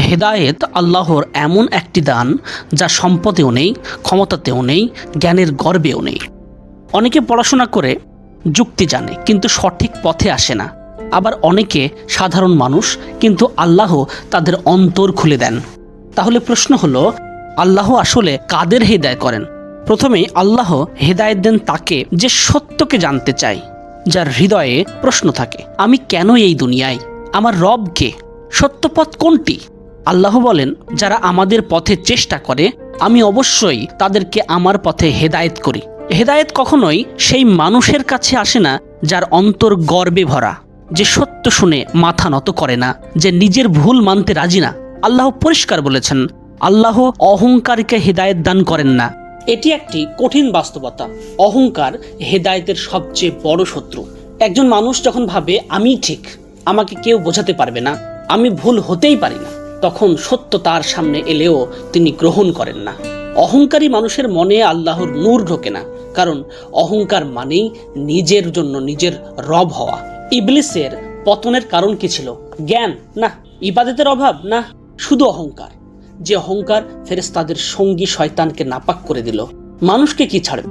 হেদায়েত আল্লাহর এমন একটি দান যা সম্পদেও নেই, ক্ষমতাতেও নেই, জ্ঞানের গর্বেও নেই। অনেকে পড়াশোনা করে যুক্তি জানে কিন্তু সঠিক পথে আসে না। আবার অনেকে সাধারণ মানুষ কিন্তু আল্লাহ তাদের অন্তর খুলে দেন। তাহলে প্রশ্ন হলো, আল্লাহ আসলে কাদের হেদায়েত করেন? প্রথমেই আল্লাহ হেদায়েত দেন তাকে যে সত্যকে জানতে চায়, যার হৃদয়ে প্রশ্ন থাকে, আমি কেন এই দুনিয়ায়? আমার রব কে? সত্যপথ কোনটি? আল্লাহ বলেন, যারা আমাদের পথে চেষ্টা করে আমি অবশ্যই তাদেরকে আমার পথে হেদায়েত করি। হেদায়েত কখনোই সেই মানুষের কাছে আসে না যার অন্তর গর্বে ভরা, যে সত্য শুনে মাথা নত করে না, যে নিজের ভুল মানতে রাজি না। আল্লাহ পরিষ্কার বলেছেন, আল্লাহ অহংকারীকে হেদায়েত দান করেন না। এটি একটি কঠিন বাস্তবতা। অহংকার হেদায়েতের সবচেয়ে বড় শত্রু। একজন মানুষ যখন ভাবে আমি ঠিক, আমাকে কেউ বোঝাতে পারবে না, আমি ভুল হতেই পারি না, তখন সত্য তার সামনে এলেও তিনি গ্রহণ করেন না। অহংকারী মানুষের মনে আল্লাহর নূর ঢোকে না, কারণ অহংকার মানেই নিজের জন্য নিজের রব হওয়া। ইবলিসের পতনের কারণ কি ছিল? জ্ঞান না, ইবাদতের অভাব না, শুধু অহংকার। যে অহংকার ফেরেশতাদের সঙ্গী শয়তানকে নাপাক করে দিল। মানুষকে কি ছাড়বে?